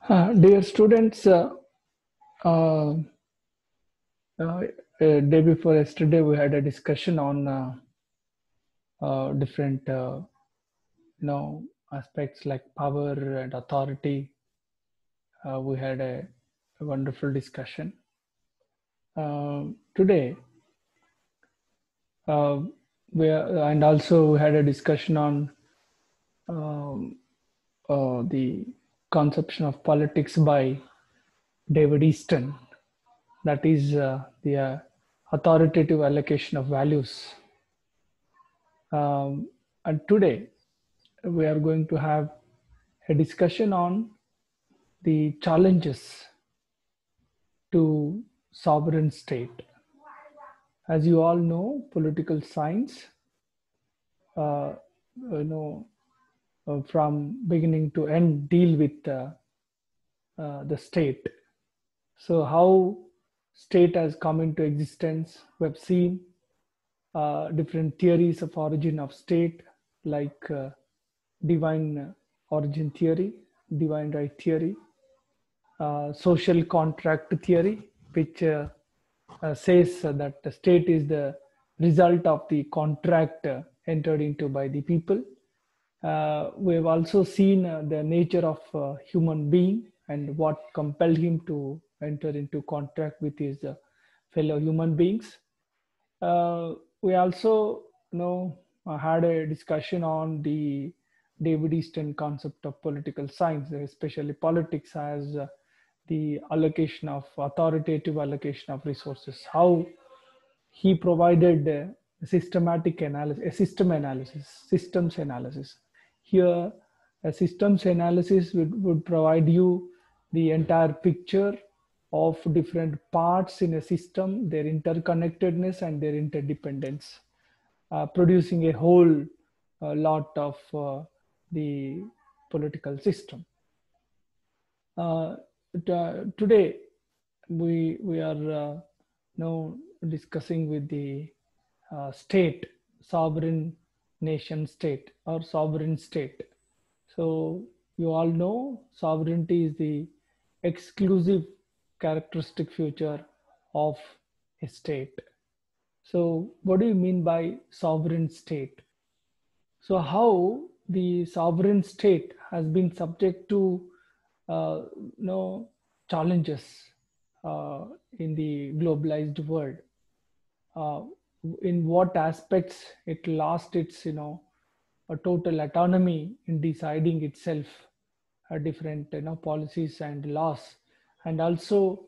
Dear students, uh, uh, day before yesterday we had a discussion on different, aspects like power and authority. We had a wonderful discussion. Today, uh, and also we had a discussion on um, the conception of politics by David Easton. That is the authoritative allocation of values. And today we are going to have a discussion on the challenges to sovereign state. As you all know, political science, uh, you know, from beginning to end, deal with the state. So, how state has come into existence? We have seen different theories of origin of state, like divine origin theory, divine right theory, social contract theory, which says that the state is the result of the contract entered into by the people. We have also seen the nature of human being and what compelled him to enter into contract with his fellow human beings. We also had a discussion on the David Easton concept of political science, especially politics as the allocation of authoritative allocation of resources. How he provided a systematic analysis, a system analysis, systems analysis. Here, a systems analysis would provide you the entire picture of different parts in a system, their interconnectedness and their interdependence, producing a whole lot of the political system. Uh, Today, we are now discussing with the state, sovereign nation state or sovereign state. So you all know sovereignty is the exclusive characteristic feature of a state. So what do you mean by sovereign state? So how the sovereign state has been subject to uh, you know challenges uh, in the globalized world. Uh, in what aspects it lost its a total autonomy in deciding itself different policies and laws, and also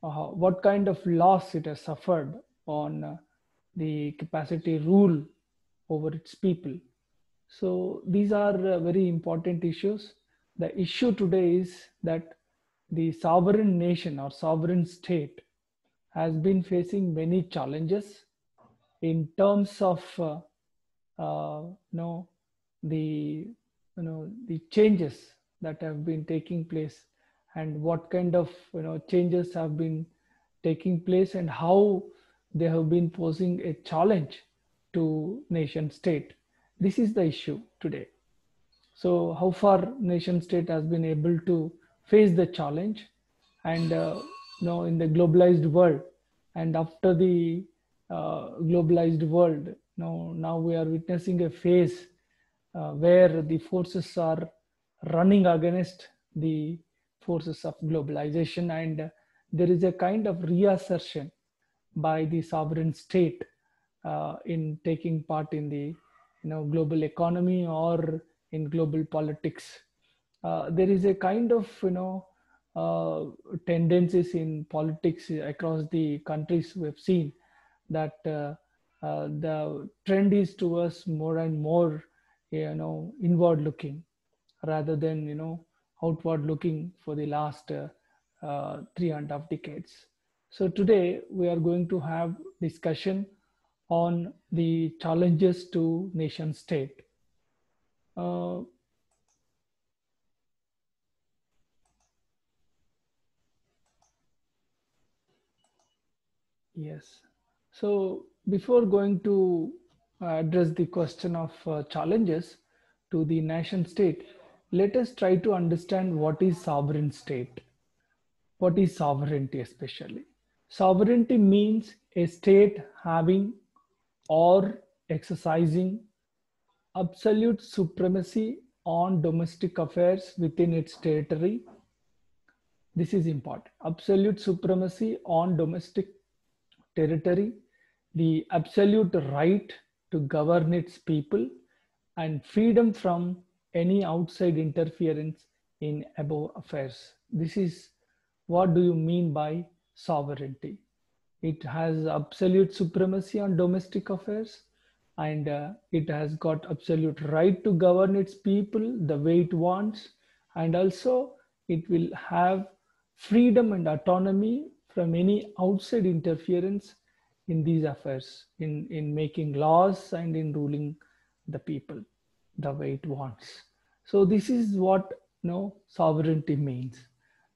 what kind of loss it has suffered on the capacity rule over its people. So these are very important issues. The issue today is that the sovereign nation or sovereign state has been facing many challenges in terms of uh, you know the the changes that have been taking place, and what kind of changes have been taking place, and how they have been posing a challenge to nation state. This is the issue today. So how far nation state has been able to face the challenge, and in the globalized world, and after the globalized world, now we are witnessing a phase where the forces are running against the forces of globalization, and there is a kind of reassertion by the sovereign state in taking part in the global economy or in global politics. There is a kind of uh, tendencies in politics across the countries. We have seen that the trend is towards more and more inward looking rather than outward looking for the last 3.5 decades. So today we are going to have discussion on the challenges to nation state. Uh, yes. So before going to address the question of challenges to the nation state, let us try to understand what is sovereign state. What is sovereignty especially? Sovereignty means a state having or exercising absolute supremacy on domestic affairs within its territory. This is important. Absolute supremacy on domestic territory, the absolute right to govern its people, and freedom from any outside interference in above affairs. This is what do you mean by sovereignty. It has absolute supremacy on domestic affairs, and it has got absolute right to govern its people the way it wants, and also it will have freedom and autonomy from any outside interference in these affairs, in making laws and in ruling the people the way it wants. So this is what sovereignty means.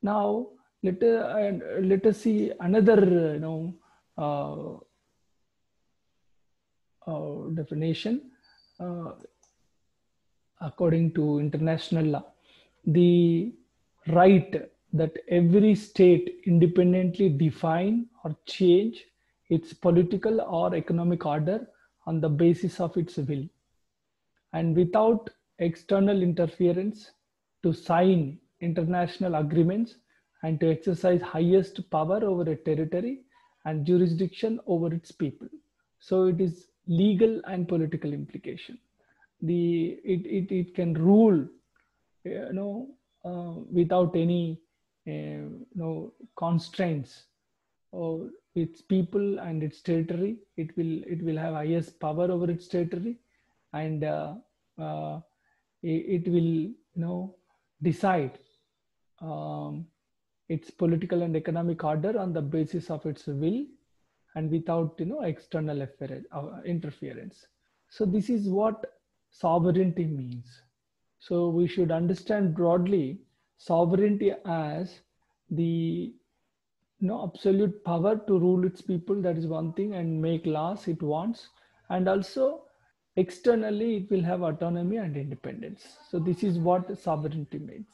Now let us see another uh, definition. Uh, According to international law, the right that every state independently define or change its political or economic order on the basis of its will and without external interference, to sign international agreements and to exercise highest power over a territory and jurisdiction over its people. So it is legal and political implication. It can rule, without any constraints or its people and its territory. It will have highest power over its territory, and uh, it will decide um, its political and economic order on the basis of its will and without external interference. So this is what sovereignty means. So we should understand broadly sovereignty as the absolute power to rule its people, that is one thing, and make laws it wants, and also externally it will have autonomy and independence. So this is what sovereignty means.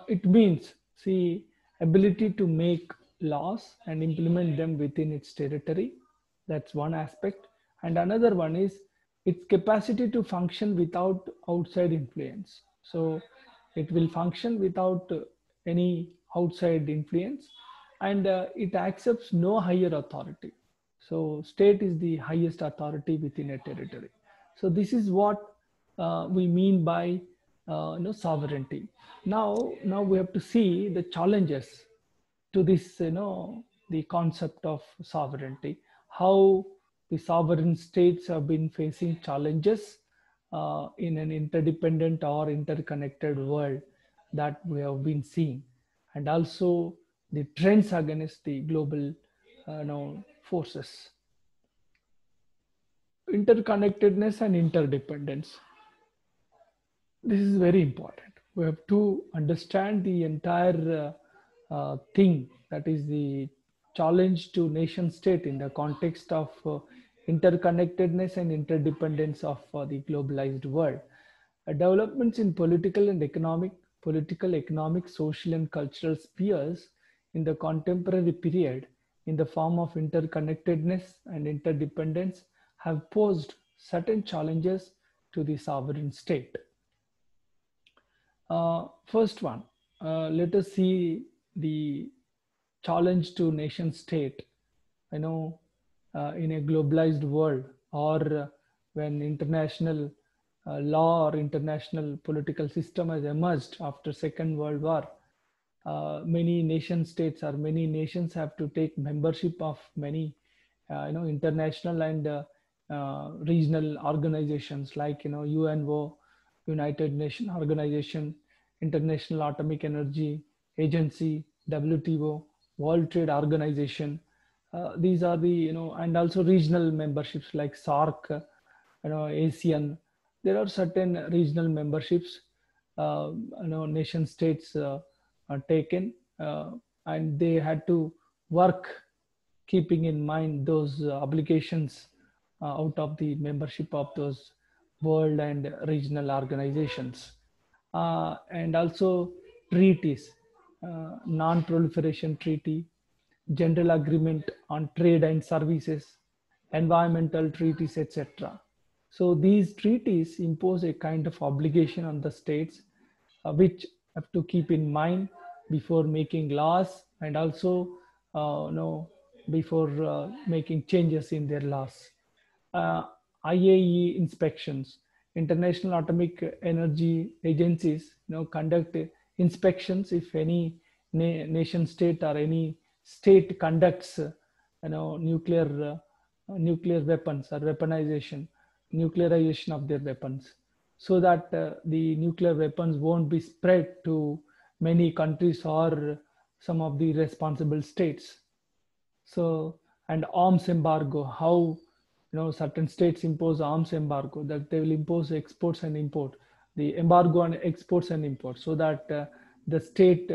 It means, see, ability to make laws and implement them within its territory. That's one aspect. And another one is its capacity to function without outside influence. So it will function without any outside influence, and it accepts no higher authority. So state is the highest authority within a territory. So this is what we mean by sovereignty. Now we have to see the challenges to this, the concept of sovereignty, how the sovereign states have been facing challenges in an interdependent or interconnected world that we have been seeing, and also the trends against the global forces. Interconnectedness and interdependence. This is very important. We have to understand the entire thing, that is the challenge to nation state in the context of interconnectedness and interdependence of the globalized world. Developments in political, economic, social, and cultural spheres in the contemporary period in the form of interconnectedness and interdependence have posed certain challenges to the sovereign state. First one, let us see the challenge to nation state. In a globalized world, or when international law or international political system has emerged after Second World War, many nation states or many nations have to take membership of many international and regional organizations like UNO, United Nations Organization, International Atomic Energy Agency, WTO, World Trade Organization. These are the and also regional memberships like SARC, ASEAN. There are certain regional memberships, nation states are taken, and they had to work keeping in mind those obligations out of the membership of those world and regional organizations, and also treaties, non-proliferation treaty, general agreement on trade and services, environmental treaties, etc. So these treaties impose a kind of obligation on the states, which have to keep in mind before making laws, and also before making changes in their laws. uh, IAEA inspections, International Atomic Energy Agencies, conduct inspections if any nation state or any state conducts, nuclear weapons or nuclearization of their weapons, so that the nuclear weapons won't be spread to many countries or some of the responsible states. So, and arms embargo, how certain states impose arms embargo, that they will impose exports and import, the embargo on exports and imports, so that the state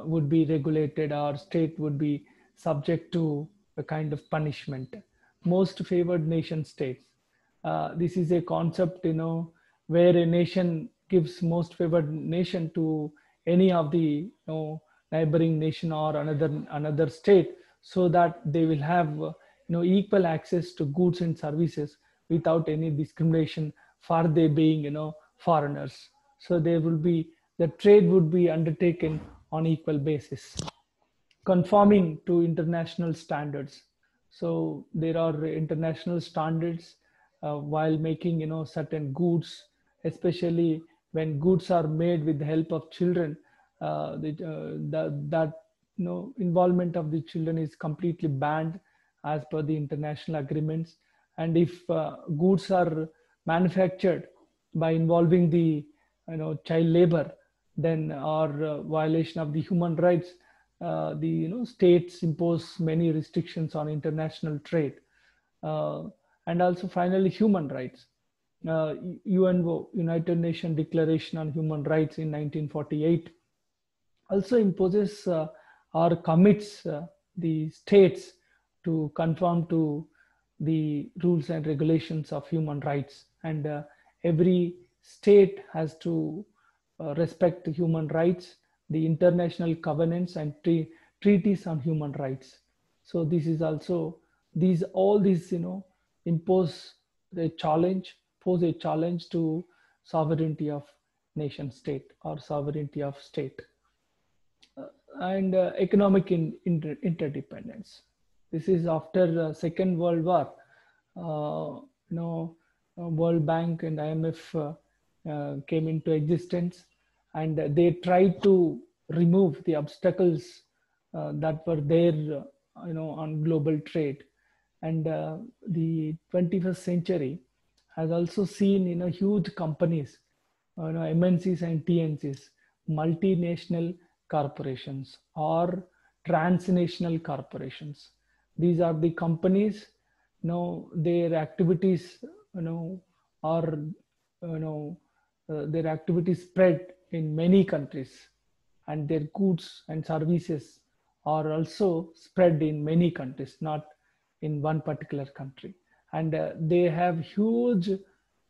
would be regulated, or state would be subject to a kind of punishment. Most favored nation states, this is a concept, where a nation gives most favored nation to any of the neighboring nation or another state, so that they will have equal access to goods and services without any discrimination for they being foreigners. So there will be, the trade would be undertaken on equal basis, conforming to international standards. So there are international standards while making certain goods, especially when goods are made with the help of children. That involvement of the children is completely banned as per the international agreements. And if goods are manufactured by involving the child labor, then or violation of the human rights, the states impose many restrictions on international trade. uh, and also finally human rights. UNO, United Nations Declaration on Human Rights in 1948, also imposes or commits the states to conform to the rules and regulations of human rights. And every state has to respect human rights, the international covenants and treaties on human rights. So this is also, these all these impose the challenge, pose a challenge to sovereignty of nation state or sovereignty of state. And economic interdependence. This is after the Second World War. World Bank and IMF came into existence, and they tried to remove the obstacles that were there, on global trade. And the 21st century has also seen, huge companies, MNCs and TNCs, multinational corporations or transnational corporations. These are the companies, their activities, are, their activities spread in many countries, and their goods and services are also spread in many countries, not in one particular country. And they have huge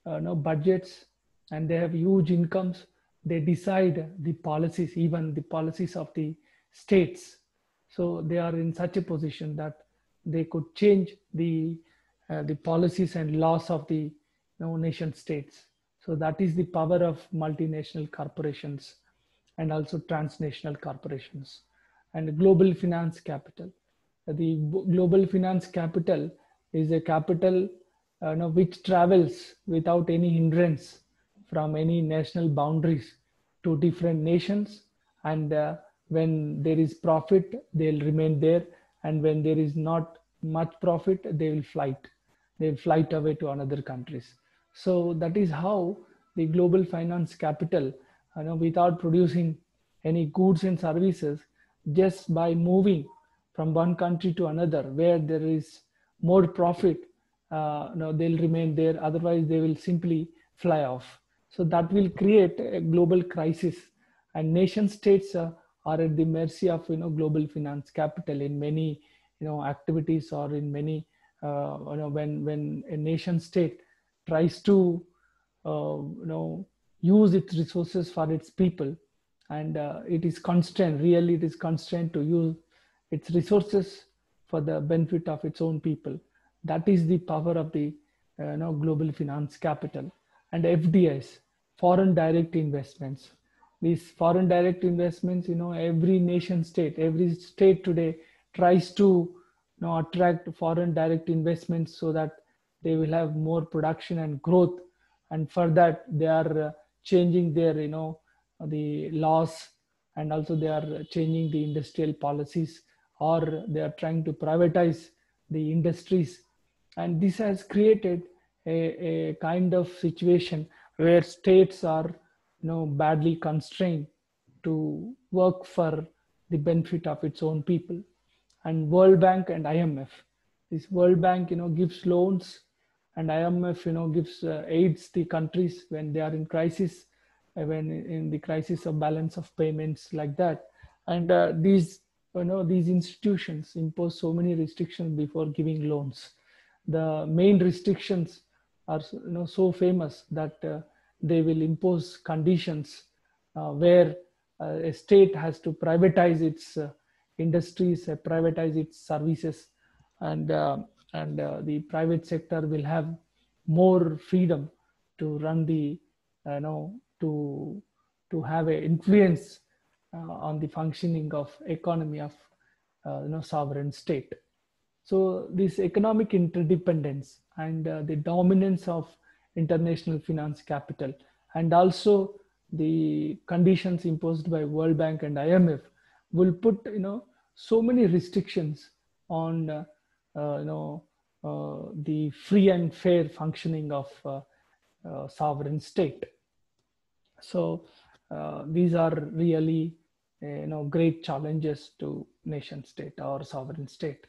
budgets, and they have huge incomes. They decide the policies, even the policies of the states. So they are in such a position that they could change the policies and laws of the nation states. So that is the power of multinational corporations and also transnational corporations. And global finance capital. The global finance capital is a capital which travels without any hindrance from any national boundaries to different nations. And when there is profit, they'll remain there. And when there is not much profit, they'll flight away to another countries. So that is how the global finance capital, without producing any goods and services, just by moving from one country to another where there is more profit, they'll remain there. Otherwise, they will simply fly off. So that will create a global crisis, and nation states are at the mercy of global finance capital in many activities, or in many when a nation state tries to use its resources for its people, and it is constrained. Really, it is constrained to use its resources for the benefit of its own people. That is the power of the global finance capital. And FDIs, foreign direct investments. These foreign direct investments, every nation state, every state today tries to attract foreign direct investments so that they will have more production and growth. And for that they are changing their the laws, and also they are changing the industrial policies, or they are trying to privatize the industries. And this has created a kind of situation where states are badly constrained to work for the benefit of its own people. And World Bank and IMF, this World Bank gives loans, and IMF gives aids the countries when they are in crisis, when in the crisis of balance of payments, like that. And these institutions impose so many restrictions before giving loans. The main restrictions are so famous that they will impose conditions where a state has to privatize its industries, privatize its services, and the private sector will have more freedom to run the to have a influence on the functioning of economy of sovereign state. So this economic interdependence and the dominance of international finance capital, and also the conditions imposed by World Bank and IMF, will put so many restrictions on the free and fair functioning of sovereign state. So these are really great challenges to nation state or sovereign state.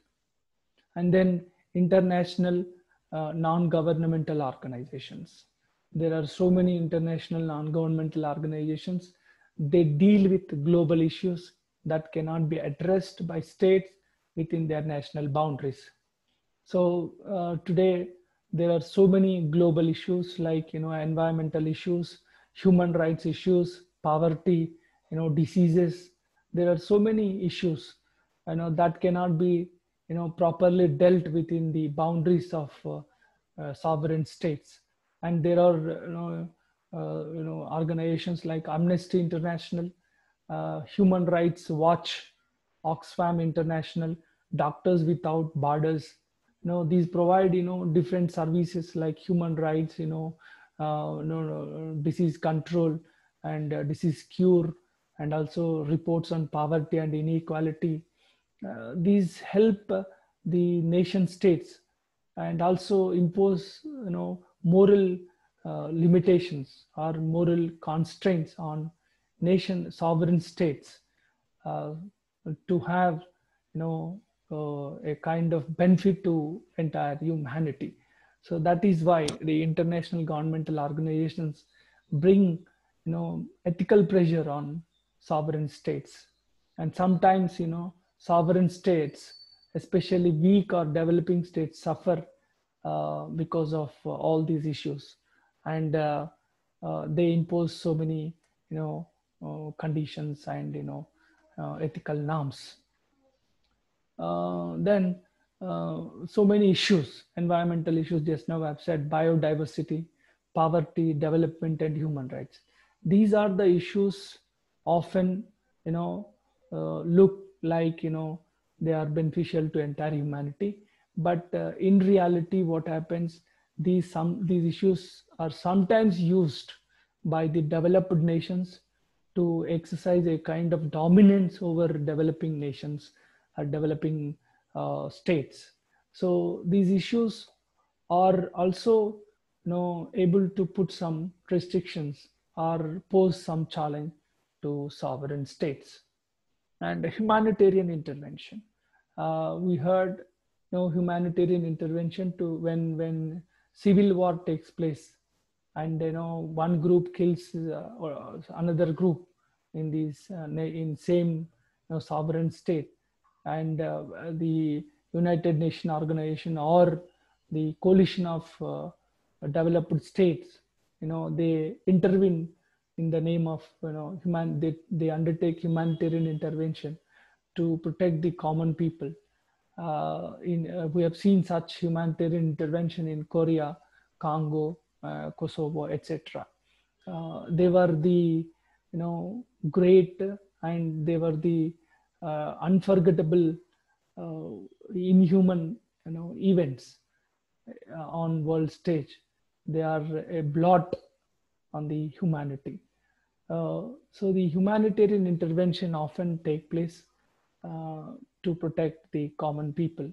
And then international non-governmental organizations. There are so many international non-governmental organizations. They deal with global issues that cannot be addressed by states within their national boundaries. So today there are so many global issues like environmental issues, human rights issues, poverty, diseases. There are so many issues that cannot be properly dealt within the boundaries of sovereign states. And there are organizations like Amnesty International, Human Rights Watch, Oxfam International, Doctors Without Borders. These provide different services like human rights, disease control and disease cure, and also reports on poverty and inequality. These help the nation states and also impose moral limitations or moral constraints on nation sovereign states uh, to have a kind of benefit to entire humanity. So that is why the international governmental organizations bring ethical pressure on sovereign states. And sometimes sovereign states, especially weak or developing states, suffer because of all these issues. And they impose so many conditions and ethical norms. Then so many issues, environmental issues, just now I've said, biodiversity, poverty, development, and human rights. These are the issues often look like they are beneficial to entire humanity, but in reality what happens, these issues are sometimes used by the developed nations to exercise a kind of dominance over developing nations or developing states. So these issues are also able to put some restrictions or pose some challenge to sovereign states. And humanitarian intervention. We heard humanitarian intervention to when civil war takes place, and one group kills or another group in these in same sovereign state, and the United Nations organization or the coalition of developed states they intervene in the name of they undertake humanitarian intervention to protect the common people. We have seen such humanitarian intervention in Korea, Congo, Kosovo, etc. They were the great, and they were the unforgettable, uh, inhuman events on world stage. They are a blot on the humanity. So the humanitarian intervention often take place uh, to protect the common people.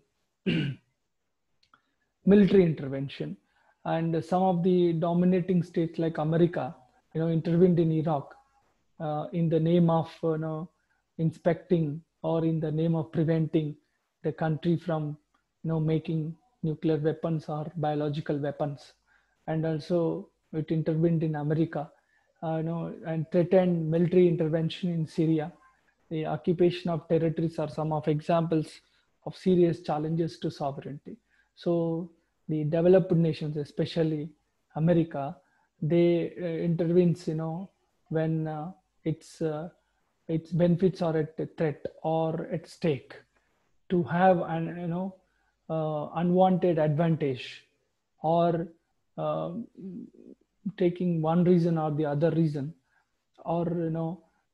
Military intervention, and some of the dominating states like America, intervened in Iraq in the name of inspecting, or in the name of preventing the country from making nuclear weapons or biological weapons. And also it intervened in America, and threatened military intervention in Syria. The occupation of territories are some of examples of serious challenges to sovereignty. So the developed nations, especially America, they intervenes, when its benefits are at threat or at stake, to have an unwanted advantage, or uh, taking one reason or the other reason, or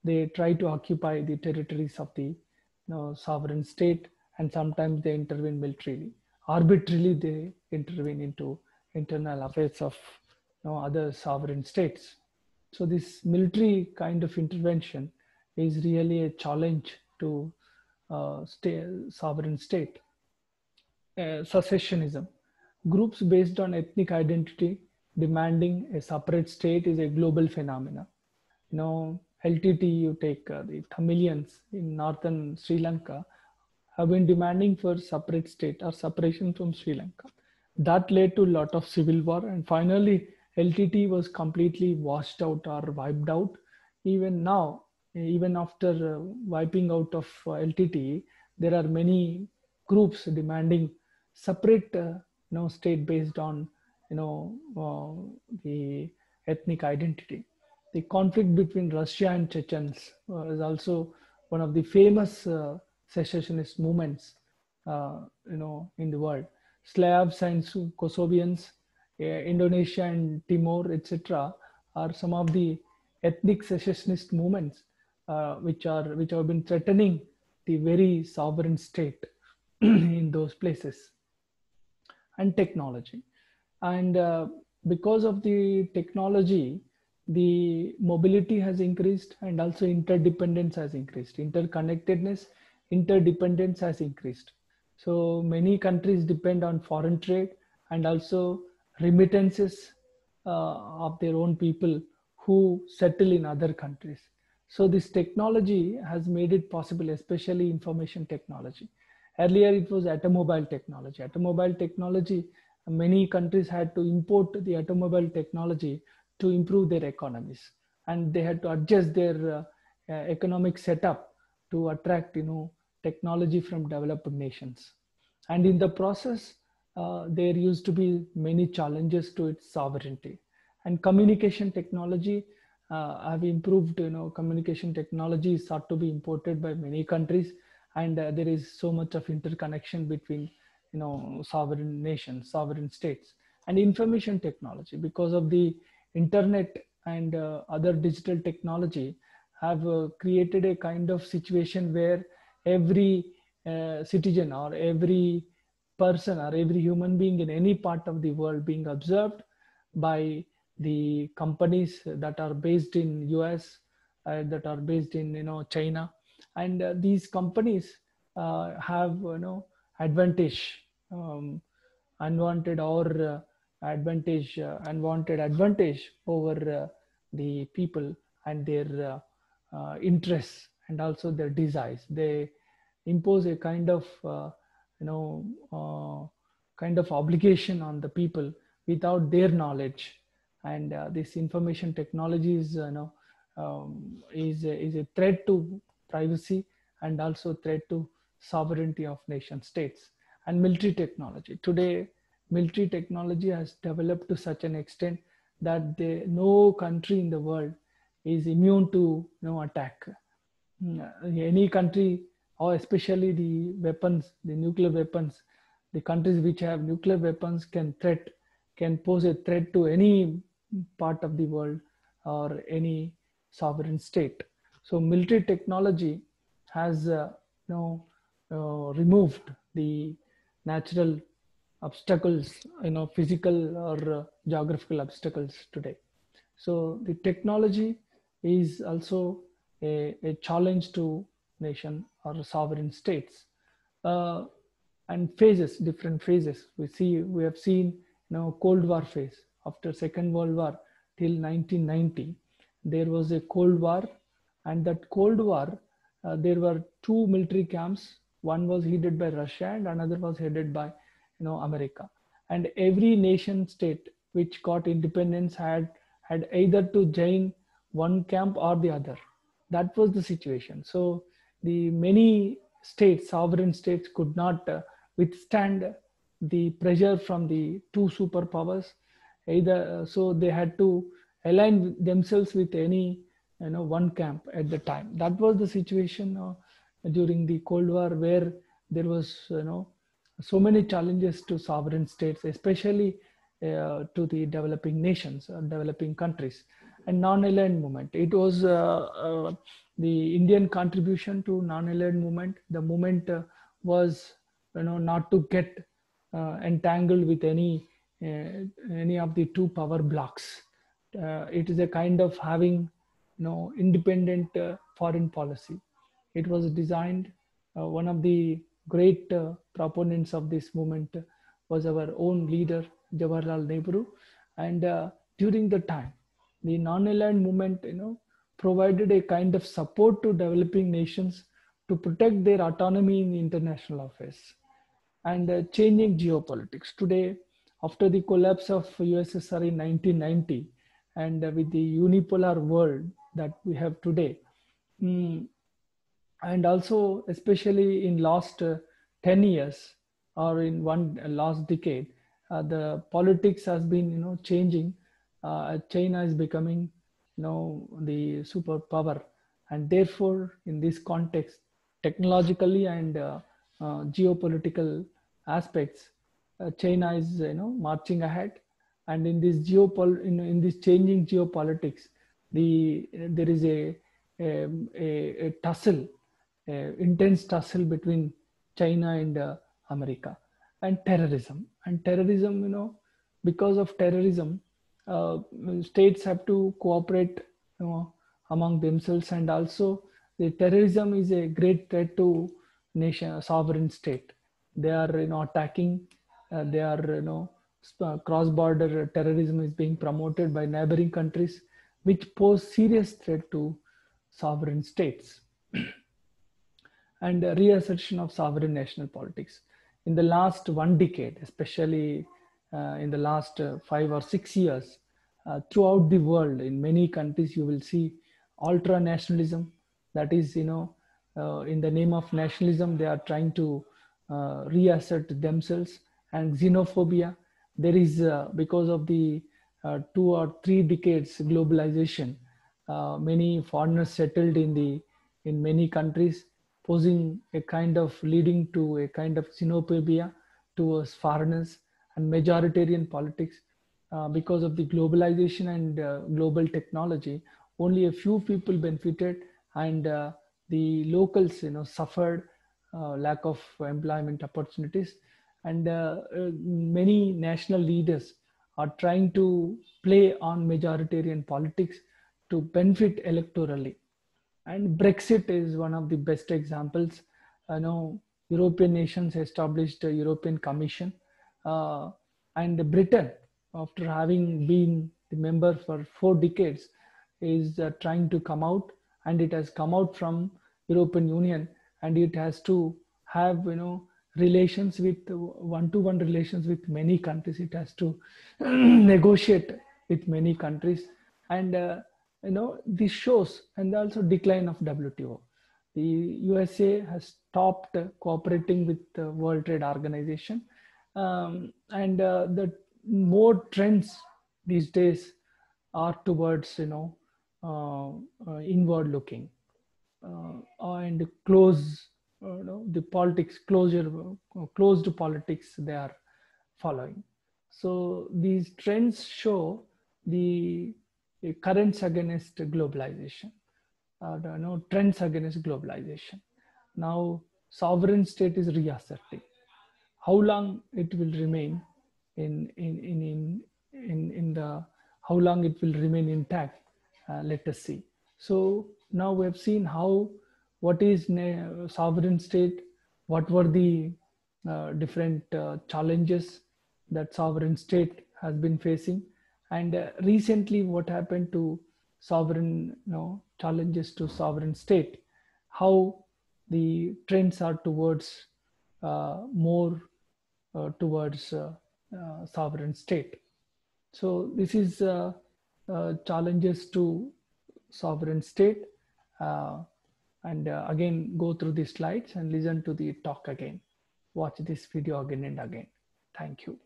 they try to occupy the territories of the sovereign state, and sometimes they intervene militarily. Arbitrarily they intervene into internal affairs of other sovereign states. So this military kind of intervention is really a challenge to sovereign state. Secessionism. Groups based on ethnic identity demanding a separate state is a global phenomenon. LTT, you take the Tamilians in northern Sri Lanka have been demanding for separate state or separation from Sri Lanka. That led to a lot of civil war, and finally LTT was completely washed out or wiped out. Even now, even after wiping out of LTT, there are many groups demanding separate state based on the ethnic identity. The conflict between Russia and Chechens is also one of the famous secessionist movements in the world. Slavs and Kosovians, Indonesia and Timor, etc., are some of the ethnic secessionist movements which have been threatening the very sovereign state in those places. And technology, and because of the technology, the mobility has increased, and also interdependence has increased. Interconnectedness, interdependence has increased. So many countries depend on foreign trade, and also remittances of their own people who settle in other countries. So this technology has made it possible, especially information technology. Earlier, it was automobile technology. Automobile technology, many countries had to import the automobile technology to improve their economies, and they had to adjust their economic setup to attract, technology from developed nations. And in the process, there used to be many challenges to its sovereignty. And communication technology have improved. Communication technology is sought to be imported by many countries, and there is so much of interconnection between sovereign nations, sovereign states. And information technology, because of the internet and other digital technology, have created a kind of situation where every citizen, or every person, or every human being in any part of the world being observed by the companies that are based in US, that are based in China. And these companies have advantage, unwanted or unwanted advantage over the people, and their interests, and also their desires. They impose a kind of you know kind of obligation on the people without their knowledge. And this information technology is is a threat to privacy, and also threat to sovereignty of nation states. And military technology, today military technology has developed to such an extent that no country in the world is immune to attack. Any country, or especially the weapons, the nuclear weapons, the countries which have nuclear weapons can pose a threat to any part of the world or any sovereign state. So military technology has removed the natural obstacles, physical or geographical obstacles today. So the technology is also a challenge to nation or sovereign states. Uh, and phases, different phases. We have seen, Cold War phase after Second World War till 1990. There was a Cold War, and that Cold War, there were two military camps. One was headed by Russia, and another was headed by, America. And every nation state which got independence had either to join one camp or the other. That was the situation. So the many states, sovereign states, could not withstand the pressure from the two superpowers. Either so they had to align themselves with any one camp at the time. That was the situation during the Cold War, where there was so many challenges to sovereign states, especially to the developing nations, developing countries. And non-aligned movement. It was the Indian contribution to non-aligned movement. The movement was, not to get entangled with any of the two power blocks. It is a kind of having, independent foreign policy. It was designed. One of the great proponents of this movement was our own leader Jawaharlal Nehru, and during the time, the non-aligned movement, provided a kind of support to developing nations to protect their autonomy in international affairs. And changing geopolitics today, after the collapse of USSR in 1990, and with the unipolar world that we have today, mm, and also especially in last 10 years or in one last decade, the politics has been changing. China is becoming the superpower, and therefore in this context, technologically and geopolitical aspects, China is marching ahead. And in this in this changing geopolitics, there is a tussle, intense tussle between China and America. And terrorism. And terrorism, because of terrorism, states have to cooperate, among themselves, and also the terrorism is a great threat to nation, sovereign state. They are, attacking. They are, cross-border terrorism is being promoted by neighboring countries, which pose serious threat to sovereign states. And reassertion of sovereign national politics. In the last one decade, especially in the last 5 or 6 years, throughout the world, in many countries, you will see ultra nationalism. That is, in the name of nationalism, they are trying to reassert themselves. And xenophobia, there is, because of the 2 or 3 decades globalization, many foreigners settled in many countries, posing a kind of leading to a kind of xenophobia towards foreigners and majoritarian politics. Because of the globalization and global technology, only a few people benefited, and the locals, suffered lack of employment opportunities. And many national leaders are trying to play on majoritarian politics to benefit electorally. And Brexit is one of the best examples. I know European nations established a European Commission, and Britain, after having been the member for 4 decades, is trying to come out, and it has come out from European Union, and it has to have relations with one-to-one relations with many countries. It has to negotiate with many countries, and this shows. And also decline of WTO. The USA has stopped cooperating with the World Trade Organization, and the more trends these days are towards inward looking, and close, the politics closure, closed politics they are following. So these trends show the currents against globalization, trends against globalization. Now sovereign state is reasserting. How long it will remain in the, how long it will remain intact, let us see. So now we have seen how, what is sovereign state, what were the different challenges that sovereign state has been facing, and recently what happened to sovereign, challenges to sovereign state, how the trends are towards more towards sovereign state. So this is challenges to sovereign state. Uh, and again, go through the slides and listen to the talk again. Watch this video again and again. Thank you.